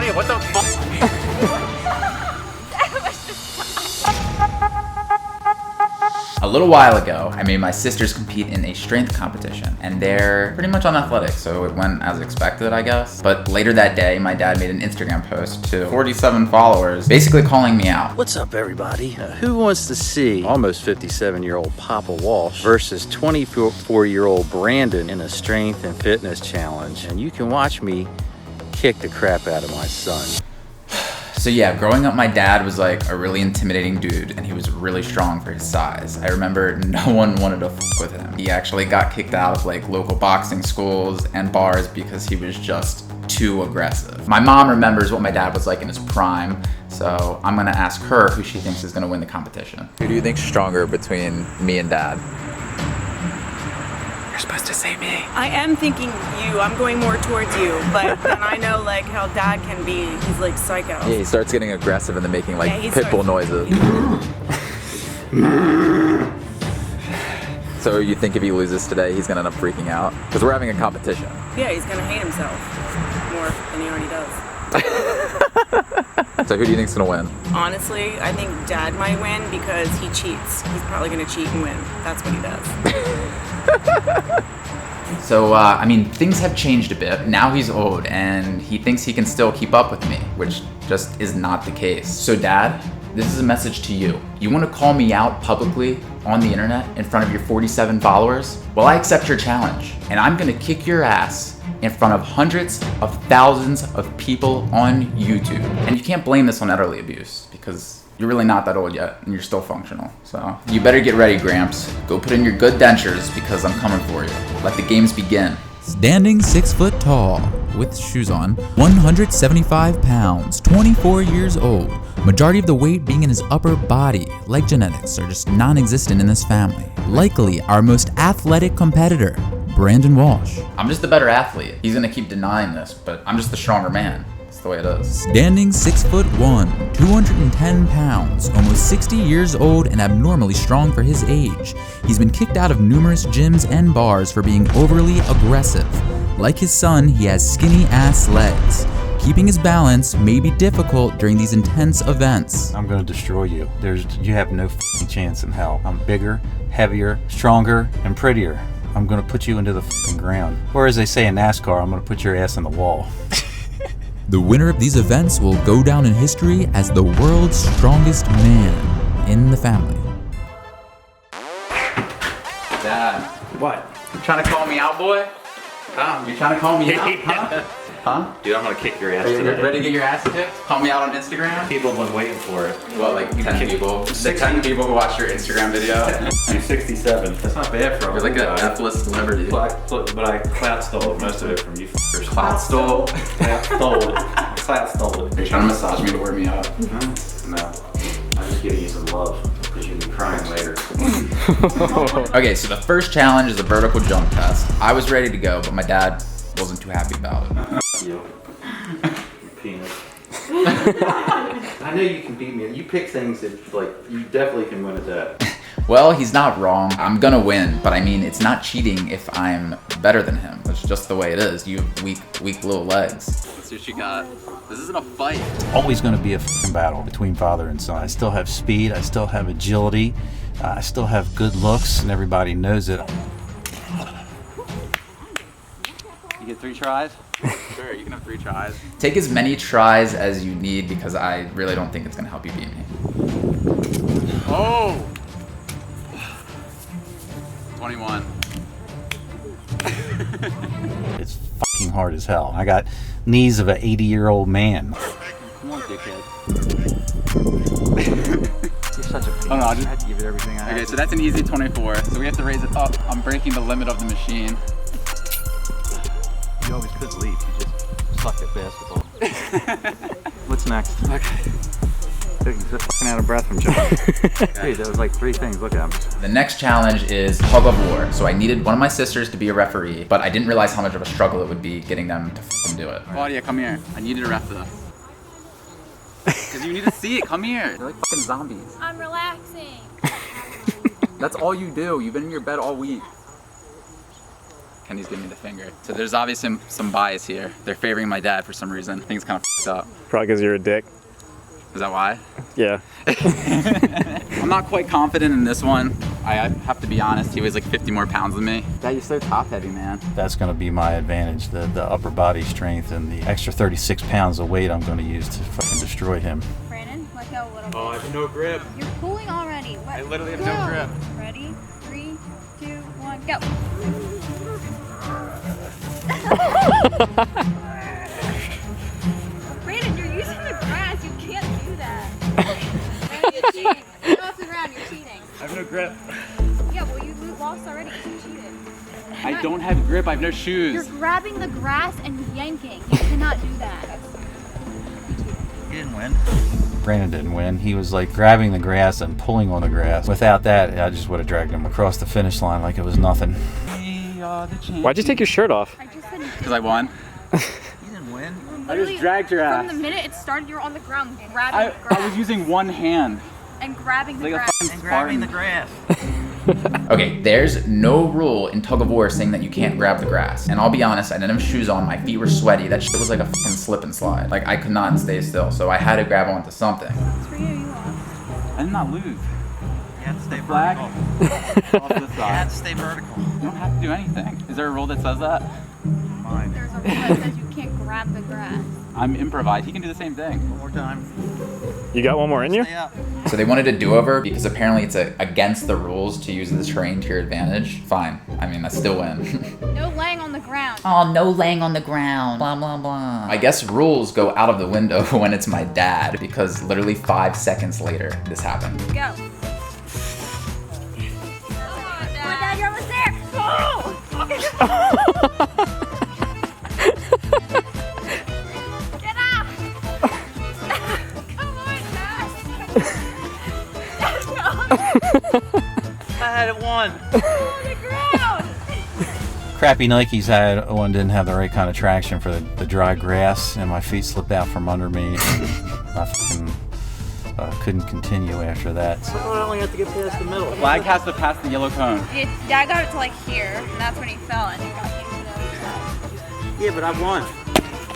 Claudia, what the fuck? A little while ago, I made my sisters compete in a strength competition, and they're pretty much unathletic, so it went as expected, I guess. But later that day, my dad made an Instagram post to 47 followers, basically calling me out. What's up, everybody? Who wants to see almost 57-year-old Papa Walsh versus 24-year-old Brandon in a strength and fitness challenge? And you can watch me kick the crap out of my son. So yeah, growing up, my dad was like a really intimidating dude, and he was really strong for his size. I remember no one wanted to f with him. He actually got kicked out of like local boxing schools and bars because he was just too aggressive. My mom remembers what my dad was like in his prime, so I'm gonna ask her who she thinks is gonna win the competition. Who do you think's stronger between me and Dad? You're supposed to say me. I am thinking you. I'm going more towards you, but then I know like how Dad can be. He's like psycho. Yeah, he starts getting aggressive and then making like pit bull noises. So you think if he loses today, he's gonna end up freaking out? Because we're having a competition. Yeah, he's gonna hate himself more than he already does. So who do you think's gonna win? Honestly, I think Dad might win because he cheats. He's probably gonna cheat and win. That's what he does. So, I mean, things have changed a bit. Now he's old, and he thinks he can still keep up with me, which just is not the case. So, Dad, this is a message to you. You want to call me out publicly on the internet in front of your 47 followers? Well, I accept your challenge, and I'm gonna kick your ass in front of hundreds of thousands of people on YouTube. And you can't blame this on elderly abuse, because you're really not that old yet, and you're still functional. So you better get ready, Gramps. Go put in your good dentures, because I'm coming for you. Let the games begin. Standing 6 foot tall, with shoes on, 175 pounds, 24 years old. Majority of the weight being in his upper body. Leg genetics are just non-existent in this family. Likely our most athletic competitor, Brandon Walsh. I'm just the better athlete. He's gonna keep denying this, but I'm just the stronger man. That's the way it is. Standing 6'1", 210 pounds, almost 60 years old and abnormally strong for his age. He's been kicked out of numerous gyms and bars for being overly aggressive. Like his son, he has skinny ass legs. Keeping his balance may be difficult during these intense events. I'm gonna destroy you. You have no f***ing chance in hell. I'm bigger, heavier, stronger, and prettier. I'm gonna put you into the f***ing ground. Or as they say in NASCAR, I'm gonna put your ass in the wall. The winner of these events will go down in history as the world's strongest man in the family. Dad. What? You trying to call me out, boy? Huh? You trying to call me out? Huh? Huh? Dude, I'm gonna kick your ass Are you today. ready to get your ass kicked? Call me out on Instagram? People have been waiting for it. Well, like 10 people. The 10 people who watch your Instagram video. You're 67. That's not bad for a You're like a guy. F-list celebrity. But I clout stole most of it from you f***ers. Clout stole? Clout stole it. Clout stole it. Are you trying to massage me to wear me out? No. I'm just giving you some love because you'll be crying later. Okay, so the first challenge is a vertical jump test. I was ready to go, but my dad wasn't too happy about it. You penis. I know you can beat me. You pick things that, like, you definitely can win at that. Well, he's not wrong. I'm gonna win, but I mean, it's not cheating if I'm better than him. It's just the way it is. You have weak little legs. Let's see what you got. This isn't a fight. It's always gonna be a f***ing battle between father and son. I still have speed, I still have agility, I still have good looks, and everybody knows it. You get 3 tries? Sure, you can have 3 tries. Take as many tries as you need because I really don't think it's gonna help you beat me. Oh! 21. It's fucking hard as hell. I got knees of an 80-year-old man. Come on, dickhead. You're such a piece. Oh no, I just had to give it everything I had. Okay, so that's an easy 24. So we have to raise it up. I'm breaking the limit of the machine. You always could leave. You just suck at basketball. What's next? Okay. Dude, you're just fucking out of breath from jumping. Dude, that was like 3 things. Look at him. The next challenge is tug of war. So I needed one of my sisters to be a referee, but I didn't realize how much of a struggle it would be getting them to f***ing do it. Claudia, come here. I need you to ref this. Because you need to see it. Come here. They're like fucking zombies. I'm relaxing. That's all you do. You've been in your bed all week. Kenny's giving me the finger. So there's obviously some bias here. They're favoring my dad for some reason. I think it's kind of f***ed up. Probably because you're a dick. Is that why? Yeah. I'm not quite confident in this one. I have to be honest, he weighs like 50 more pounds than me. Dad, you're so top heavy, man. That's going to be my advantage, the upper body strength and the extra 36 pounds of weight I'm going to use to fucking destroy him. Brandon, let go a little bit. Oh, I have no grip. You're pulling already. I literally have no grip. Ready? 3, 2, 1, go. Brandon, you're using the grass. You can't do that. Brandon, you're cheating. Get off the ground. You're cheating. I have no grip. Yeah, well, you lost already. You cheated. I don't have grip, I have no shoes. You're grabbing the grass and yanking. You cannot do that. He didn't win. Brandon didn't win. He was like grabbing the grass and pulling on the grass. Without that, I just would have dragged him across the finish line like it was nothing. We are the champions. Why'd you take your shirt off? I just said Because I won. You didn't win. I just dragged your ass. From the minute it started, you were on the ground grabbing the grass. I was using one hand. And grabbing the Like a grass. fucking Spartan. grass. Okay, there's no rule in tug of war saying that you can't grab the grass. And I'll be honest, I didn't have shoes on, my feet were sweaty. That shit was like a fucking slip and slide. Like I could not stay still, so I had to grab onto something. It's for you, you lost. I did not lose. You have to stay Flag. vertical. Off this You side. have to stay vertical. You don't have to do anything. Is there a rule that says that? Mine. There's a rule that says you can't grab the grass. I'm improvised. He can do the same thing. One more time. You got one more in you? Stay up. So they wanted a do-over because apparently it's against the rules to use the terrain to your advantage. Fine. I mean, I still win. No laying on the ground. Oh, no laying on the ground. Blah, blah, blah. I guess rules go out of the window when it's my dad because literally 5 seconds later, this happened. Go. Come on, Dad, you're almost there. Oh! Get up! Come on, Dad. I had it won. On the ground. Crappy Nikes I had one didn't have the right kind of traction for the dry grass, and my feet slipped out from under me. I fucking couldn't continue after that. So I only have to get past the middle. Flag has to pass the yellow cone. Dad got it to like here, and that's when he fell, and he got hit to the other side. Yeah, but I won.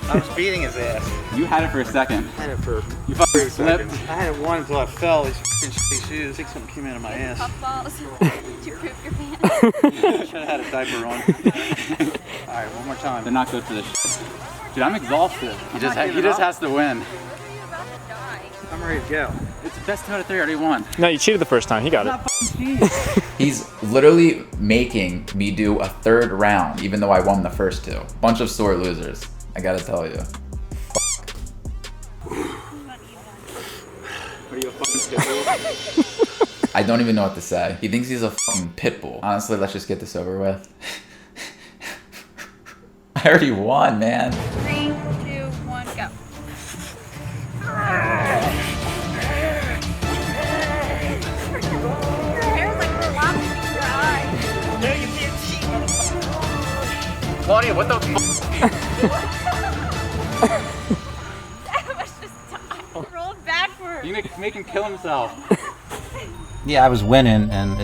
I was beating his ass. You had it for a second. I had it for You fucking 30 slipped. seconds. I had it won until I fell. These fucking shitty shoes. I think something came out of my ass. Puffballs. Did you poop your pants? Should have had a diaper on. Alright, one more time. They're not good for this shit. Dude, I'm exhausted. He just giving up. has to win. You're about to die. I'm ready to go. It's the best 2 out of 3. I already won. No, you cheated the first time. He got it. He's literally making me do a 3rd round, even though I won the first 2. Bunch of sore losers. I gotta tell you. Are you a fucking pit bull? I don't even know what to say. He thinks he's a fucking pit bull. Honestly, let's just get this over with. I already won, man. 3, 2, 1, go. Your hair's like flopping in your eyes. No, you can't cheat, motherfucker. Claudia, what the f? That was just time. Rolled backwards. You make him kill himself. Yeah, I was winning, and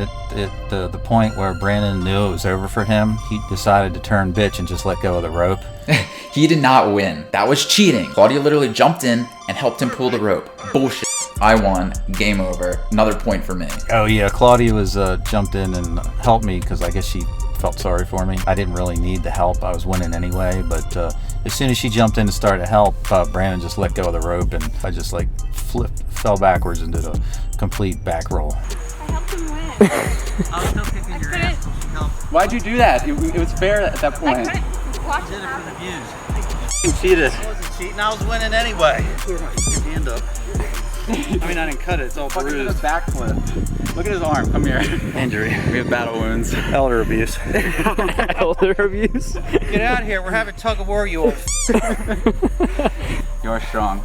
the point where Brandon knew it was over for him, he decided to turn bitch and just let go of the rope. He did not win. That was cheating. Claudia literally jumped in and helped him pull the rope. Bullshit. I won. Game over. Another point for me. Oh yeah, Claudia was jumped in and helped me because I guess she felt sorry for me. I didn't really need the help. I was winning anyway, but as soon as she jumped in to start to help, Brandon just let go of the rope, and I just like fell backwards and did a complete back roll. I helped him win. I was still kicking your ass. Why'd you do that? It was fair at that I point. couldn't watch it happen. You cheated. I wasn't cheating, I was winning anyway. Your hand up. I mean, I didn't cut it. It's all Fucking did a bruised. backflip. Look at his arm. Come here. Injury. We have battle wounds. Elder abuse. Elder abuse. Get out of here. We're having tug of war, you old You're strong.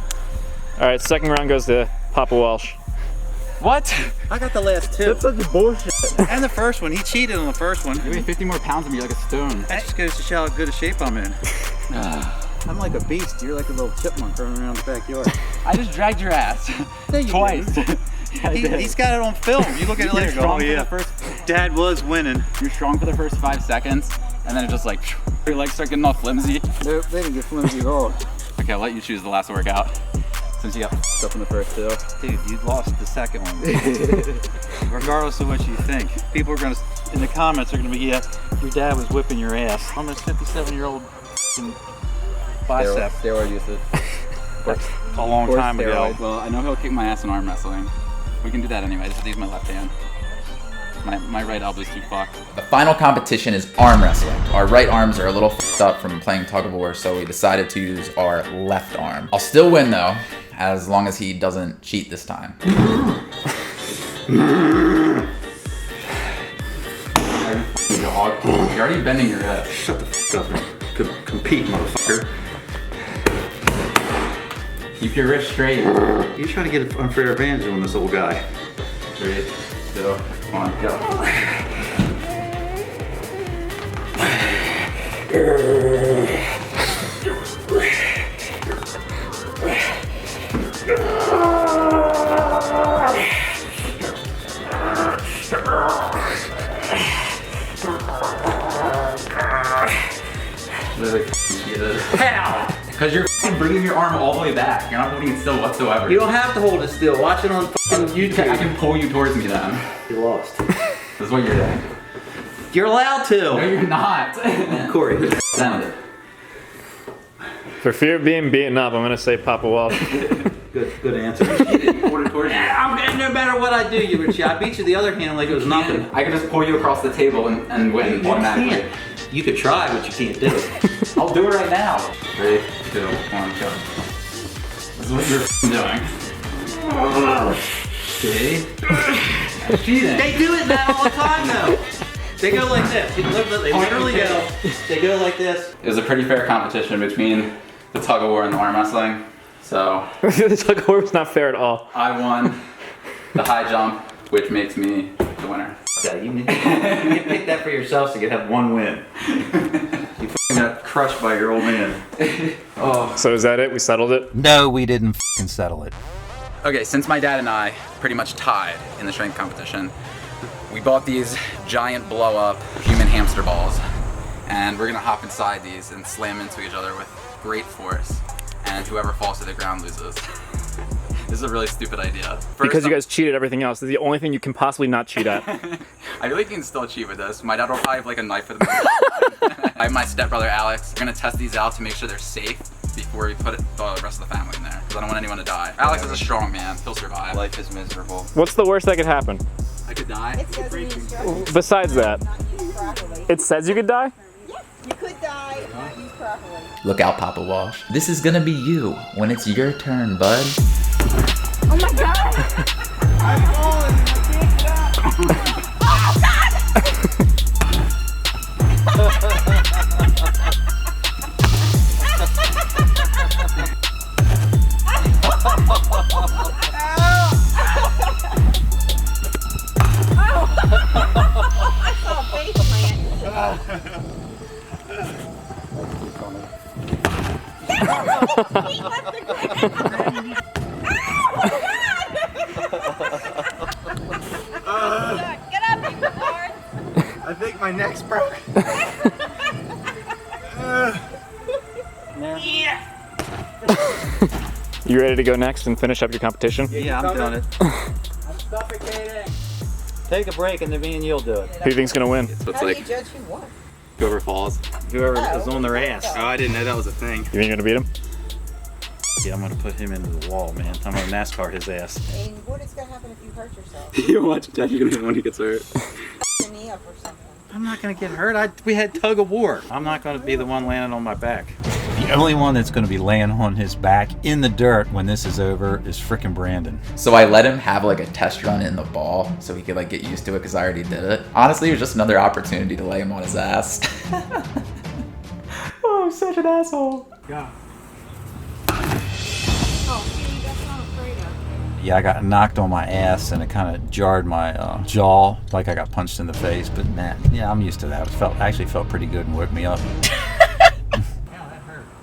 All right, second round goes to Papa Walsh. What? I got the last 2. That's such bullshit. And the first one. He cheated on the first one. You weigh 50 more pounds than me. You're like a stone. That just goes to show how good a shape I'm in. I'm like a beast. You're like a little chipmunk running around the backyard. I just dragged your ass. No, you Twice. He's got it on film. You look at it later. Go, oh, yeah. Dad was winning. You're strong for the first 5 seconds, and then it just like, your legs start getting all flimsy. Nope, they didn't get flimsy at all. Okay, I'll let you choose the last workout, since you got up in the first two. Dude, you lost the second one. Regardless of what you think, people are gonna, in the comments, are gonna be, yeah, your dad was whipping your ass. Almost 57-year-old bicep. Steroid usage. A long time ago. Well, I know he'll kick my ass in arm wrestling. We can do that anyway. I just have to use my left hand. My right elbow's too fucked. The final competition is arm wrestling. Our right arms are a little fucked up from playing tug of war, so we decided to use our left arm. I'll still win though, as long as he doesn't cheat this time. Dog. You're already bending your head. Shut the fuck up and compete, motherfucker. Keep your wrist straight. You're trying to get an unfair advantage on this old guy. 3, 2, 1, go. How? Because you're bringing your arm all the way back. You're not holding it still whatsoever. You don't have to hold it still. Watch it on YouTube. I can pull you towards me then. You lost. This is what you're doing. You're allowed to. No, you're not. Corey. Sounded. For fear of being beaten up, I'm gonna say Papa Walsh. Good answer. I'm getting no matter what I do, you Richie. I beat you the other hand like it was nothing. I can just pull you across the table and win automatically. You could try, but you can't do it. I'll do it right now. 3, 2, 1, go. This is what you're doing. See? Cheating. They do it now all the time though. They go like this. They literally go. They go like this. It was a pretty fair competition between the tug of war and the arm wrestling. So The tug of war was not fair at all. I won the high jump, which makes me the winner. Yeah, you need to pick that for yourself so you can have one win. You got crushed by your old man. Oh. So is that it? We settled it? No, we didn't settle it. Okay, since my dad and I pretty much tied in the strength competition, we bought these giant blow-up human hamster balls, and we're gonna hop inside these and slam into each other with great force, and whoever falls to the ground loses. This is a really stupid idea. Because you guys cheated everything else. This is the only thing you can possibly not cheat at. I really can still cheat with this. My dad will probably have like a knife with him. I have my stepbrother Alex. We're gonna test these out to make sure they're safe before we put the rest of the family in there, because I don't want anyone to die. Alex is a strong man. He'll survive. Life is miserable. What's the worst that could happen? I could die. Besides that, it says you could die? You could die if not used properly. Look out, Papa Walsh. This is gonna be you when it's your turn, bud. Oh my god! I'm falling. I can't get up. Oh god! I saw a face plant. He left the ground. Get up, you Lord. I think my neck's broke. You ready to go next and finish up your competition? Yeah, I'm doing it. I'm suffocating. Take a break and then me and you'll do it. Who do you think's gonna win? So it's How do like you judge who won? whoever falls. Whoever is on their ass. Oh, I didn't know that was a thing. You think you're gonna beat him? Yeah, I'm gonna put him into the wall, man. I'm gonna NASCAR his ass. And what is going to happen if you hurt yourself? You watch Jack, you're gonna hit when he gets hurt. Your knee up or something. I'm not gonna get hurt. We had tug of war. I'm not gonna be the one landing on my back. The only one that's gonna be laying on his back in the dirt when this is over is frickin' Brandon. So I let him have like a test run in the ball so he could like get used to it, because I already did it. Honestly, it was just another opportunity to lay him on his ass. Oh, I'm such an asshole. Yeah. Oh, see, that's what I'm afraid of. Yeah, I got knocked on my ass and it kind of jarred my jaw, like I got punched in the face. But man, yeah, I'm used to that. It actually felt pretty good and woke me up.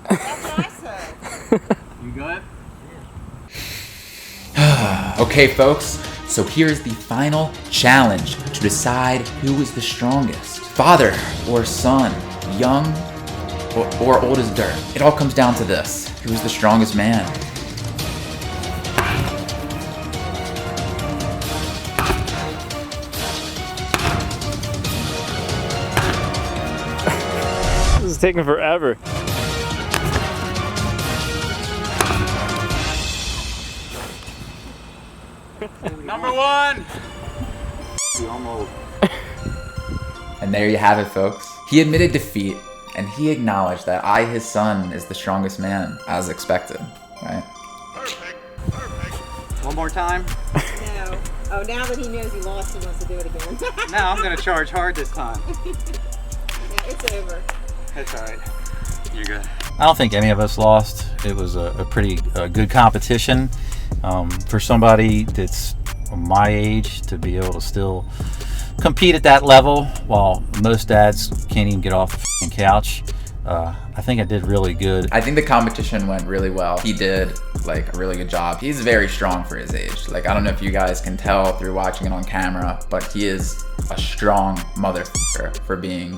That's what I said. You good? Okay, folks, So here's the final challenge to decide who is the strongest. Father or son, young or old as dirt. It all comes down to this. Who's the strongest man? This is taking forever. Number one. And there you have it, folks. He admitted defeat, and he acknowledged that I, his son, is the strongest man, as expected, right? One more time. No. Oh, now that he knows he lost, he wants to do it again. Now I'm gonna charge hard this time. Yeah, it's over. That's all right. You're good. I don't think any of us lost. It was a pretty good competition. For somebody that's my age to be able to still compete at that level while most dads can't even get off the f***ing couch, I think I did really good. I think the competition went really well. He did like a really good job. He's very strong for his age. Like, I don't know if you guys can tell through watching it on camera, but he is a strong motherfucker for being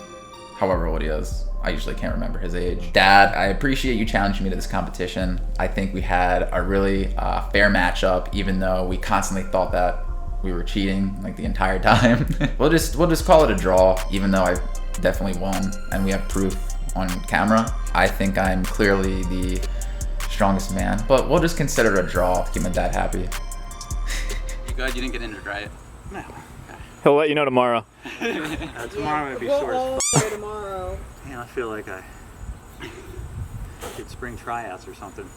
however old he is. I usually can't remember his age. Dad, I appreciate you challenging me to this competition. I think we had a really fair matchup, even though we constantly thought that we were cheating like the entire time. We'll just call it a draw, even though I definitely won and we have proof on camera. I think I'm clearly the strongest man, but we'll just consider it a draw to keep my dad happy. You good? You didn't get injured, right? No. He'll let you know tomorrow. Tomorrow I'm gonna be sore as We'll tomorrow. Man, I feel like I did spring tryouts or something.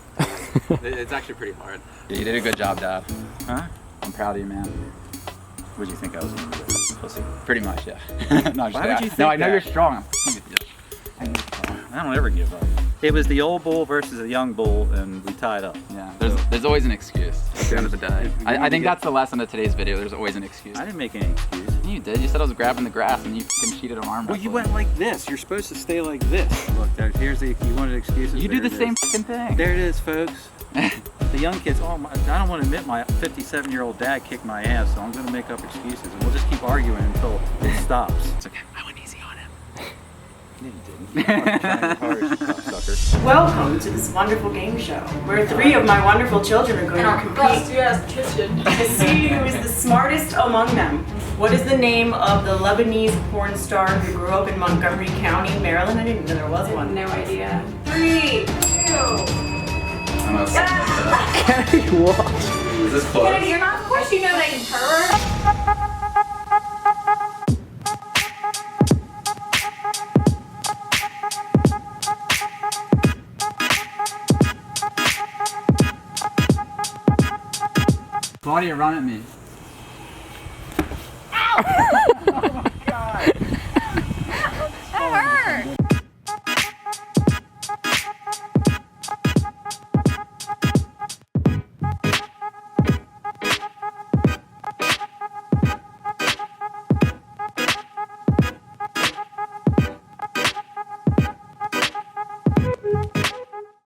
It's actually pretty hard. You did a good job, Dad. Huh? I'm proud of you, man. What did you think I was gonna do? Pussy. Pretty much, yeah. No, Why would you think No, I know that? you're strong. I'm f***ing with you. I don't ever give up. It was the old bull versus a young bull, and we tied up. Yeah, there's always an excuse at the end of the day. I think that's the lesson of today's video. There's always an excuse. I didn't make any excuse. You did. You said I was grabbing the grass and you f***ing cheated on arm Well, you wrestling. went like this. You're supposed to stay like this. Look, here's the. You wanted excuses. You do There the it same is. f***ing thing. There it is, folks. The young kids. Oh my! I don't want to admit my 57-year-old dad kicked my ass, so I'm going to make up excuses, and we'll just keep arguing until it stops. It's okay. I went easy on him. No, you didn't. Welcome to this wonderful game show where three of my wonderful children are going to compete to see who is the smartest among them. What is the name of the Lebanese porn star who grew up in Montgomery County, Maryland? I didn't even know there was one. No idea. 3, 2. Kennedy Walsh. Is this close? Kennedy, you're not. Of course you know that, you pervert. Claudia, run at me. Ow!